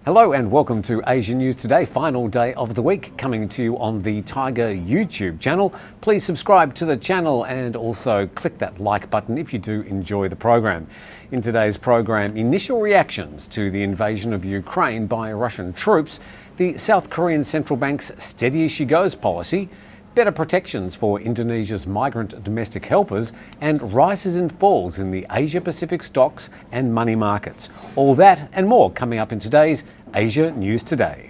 Hello and welcome to Asia News Today, final day of the week, coming to you on the Thaiger YouTube channel. Please subscribe to the channel and also click that like button if you do enjoy the program. In today's program, initial reactions to the invasion of Ukraine by Russian troops, the South Korean central bank's steady as she goes policy, better protections for Indonesia's migrant domestic helpers, and rises and falls in the Asia-Pacific stocks and money markets. All that and more coming up in today's Asia News Today.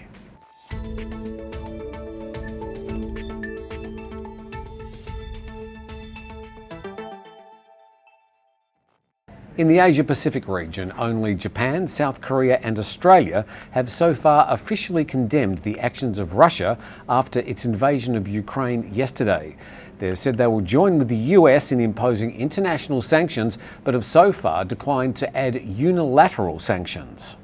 In the Asia-Pacific region, only Japan, South Korea and Australia have so far officially condemned the actions of Russia after its invasion of Ukraine yesterday. They've said they will join with the US in imposing international sanctions, but have so far declined to add unilateral sanctions.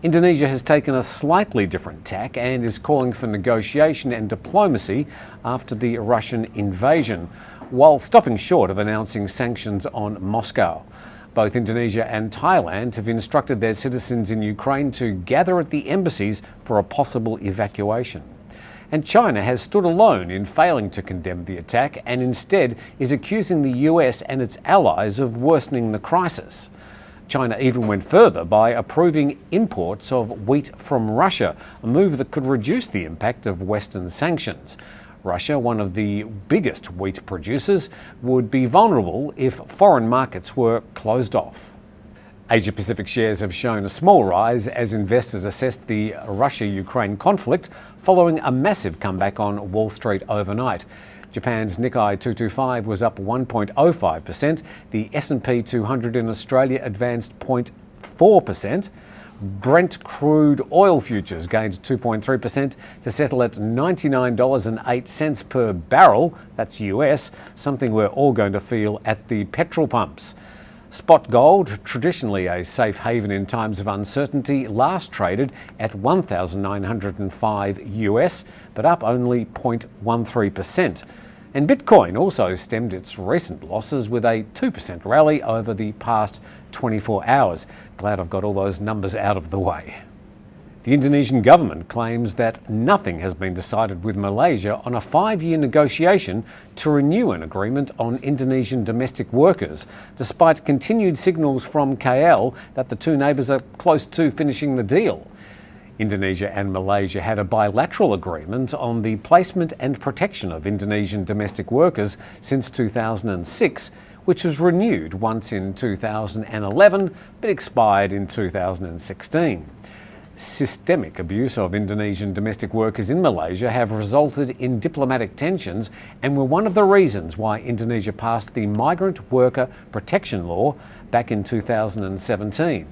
Indonesia has taken a slightly different tack and is calling for negotiation and diplomacy after the Russian invasion, while stopping short of announcing sanctions on Moscow. Both Indonesia and Thailand have instructed their citizens in Ukraine to gather at the embassies for a possible evacuation. And China has stood alone in failing to condemn the attack and instead is accusing the US and its allies of worsening the crisis. China even went further by approving imports of wheat from Russia, a move that could reduce the impact of Western sanctions. Russia, one of the biggest wheat producers, would be vulnerable if foreign markets were closed off. Asia-Pacific shares have shown a small rise as investors assessed the Russia-Ukraine conflict following a massive comeback on Wall Street overnight. Japan's Nikkei 225 was up 1.05%, the S&P 200 in Australia advanced 0.4%, Brent crude oil futures gained 2.3% to settle at $99.08 per barrel, that's US, something we're all going to feel at the petrol pumps. Spot gold, traditionally a safe haven in times of uncertainty, last traded at $1,905 US, but up only 0.13%. And Bitcoin also stemmed its recent losses with a 2% rally over the past 24 hours. Glad I've got all those numbers out of the way. The Indonesian government claims that nothing has been decided with Malaysia on a 5-year negotiation to renew an agreement on Indonesian domestic workers, despite continued signals from KL that the two neighbours are close to finishing the deal. Indonesia and Malaysia had a bilateral agreement on the placement and protection of Indonesian domestic workers since 2006, which was renewed once in 2011 but expired in 2016. Systemic abuse of Indonesian domestic workers in Malaysia have resulted in diplomatic tensions and were one of the reasons why Indonesia passed the Migrant Worker Protection Law back in 2017.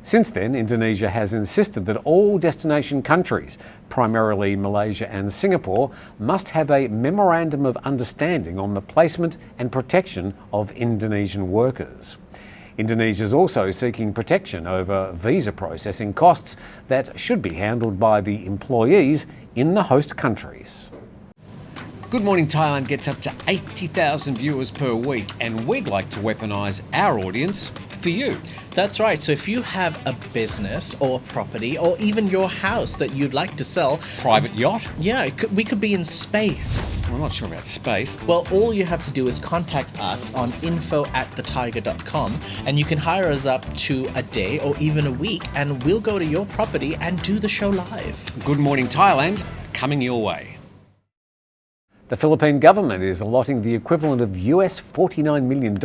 Since then, Indonesia has insisted that all destination countries, primarily Malaysia and Singapore, must have a memorandum of understanding on the placement and protection of Indonesian workers. Indonesia is also seeking protection over visa processing costs that should be handled by the employees in the host countries. Good Morning Thailand gets up to 80,000 viewers per week, and we'd like to weaponise our audience for you. That's right. So if you have a business or a property or even your house that you'd like to sell. Private yacht? Yeah, we could be in space. I'm not sure about space. Well, all you have to do is contact us on info@thethaiger.com and you can hire us up to a day or even a week and we'll go to your property and do the show live. Good Morning Thailand, coming your way. The Philippine government is allotting the equivalent of US $49 million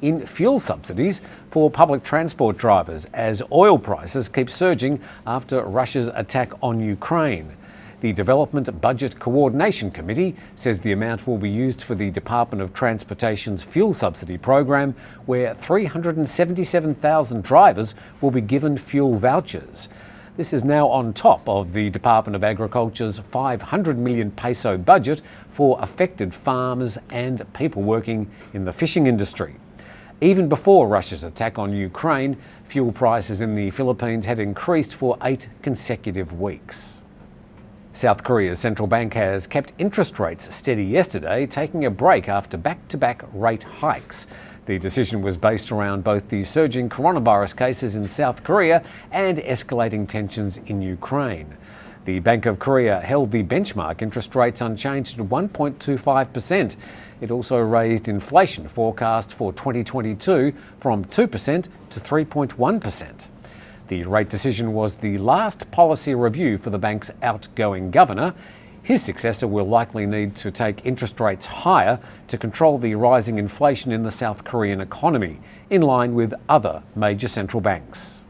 in fuel subsidies for public transport drivers as oil prices keep surging after Russia's attack on Ukraine. The Development Budget Coordination Committee says the amount will be used for the Department of Transportation's fuel subsidy program, where 377,000 drivers will be given fuel vouchers. This is now on top of the Department of Agriculture's 500 million peso budget for affected farmers and people working in the fishing industry. Even before Russia's attack on Ukraine, fuel prices in the Philippines had increased for 8 consecutive weeks. South Korea's central bank has kept interest rates steady yesterday, taking a break after back-to-back rate hikes. The decision was based around both the surging coronavirus cases in South Korea and escalating tensions in Ukraine. The Bank of Korea held the benchmark interest rates unchanged at 1.25%. It also raised inflation forecast for 2022 from 2% to 3.1%. The rate decision was the last policy review for the bank's outgoing governor. His successor will likely need to take interest rates higher to control the rising inflation in the South Korean economy, in line with other major central banks.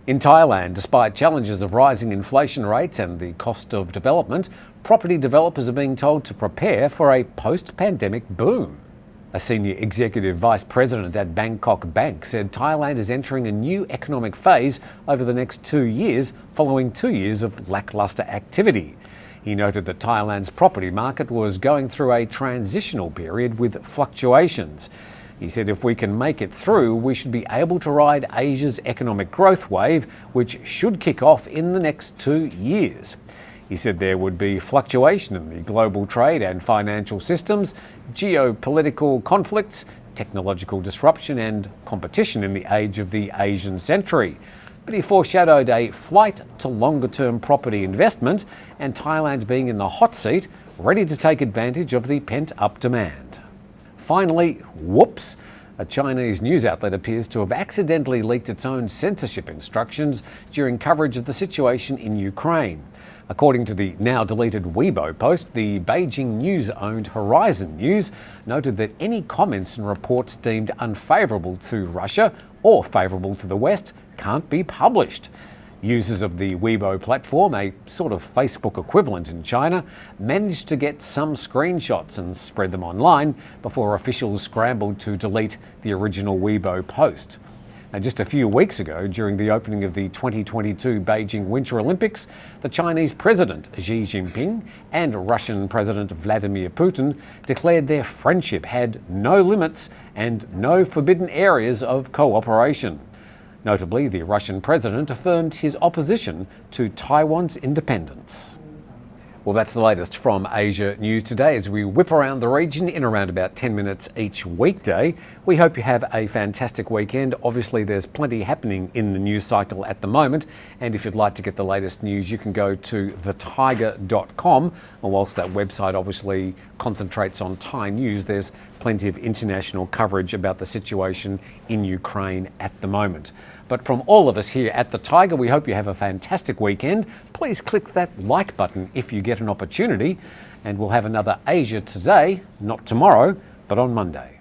In Thailand, despite challenges of rising inflation rates and the cost of development, property developers are being told to prepare for a post-pandemic boom. A senior executive vice president at Bangkok Bank said Thailand is entering a new economic phase over the next 2 years, following 2 years of lacklustre activity. He noted that Thailand's property market was going through a transitional period with fluctuations. He said if we can make it through, we should be able to ride Asia's economic growth wave, which should kick off in the next 2 years. He said there would be fluctuation in the global trade and financial systems, geopolitical conflicts, technological disruption and competition in the age of the Asian century. But he foreshadowed a flight to longer-term property investment and Thailand being in the hot seat, ready to take advantage of the pent-up demand. Finally, whoops, a Chinese news outlet appears to have accidentally leaked its own censorship instructions during coverage of the situation in Ukraine. According to the now-deleted Weibo post, the Beijing news-owned Horizon News noted that any comments and reports deemed unfavourable to Russia or favourable to the West can't be published. Users of the Weibo platform, a sort of Facebook equivalent in China, managed to get some screenshots and spread them online before officials scrambled to delete the original Weibo post. And just a few weeks ago, during the opening of the 2022 Beijing Winter Olympics, the Chinese President Xi Jinping and Russian President Vladimir Putin declared their friendship had no limits and no forbidden areas of cooperation. Notably, the Russian president affirmed his opposition to Taiwan's independence. Well, that's the latest from Asia News Today as we whip around the region in around about 10 minutes each weekday. We hope you have a fantastic weekend. Obviously, there's plenty happening in the news cycle at the moment. And if you'd like to get the latest news, you can go to Thaiger.com. And whilst that website obviously concentrates on Thai news, there's plenty of international coverage about the situation in Ukraine at the moment. But from all of us here at The Thaiger, we hope you have a fantastic weekend. Please click that like button if you get an opportunity. And we'll have another Asia Today, not tomorrow, but on Monday.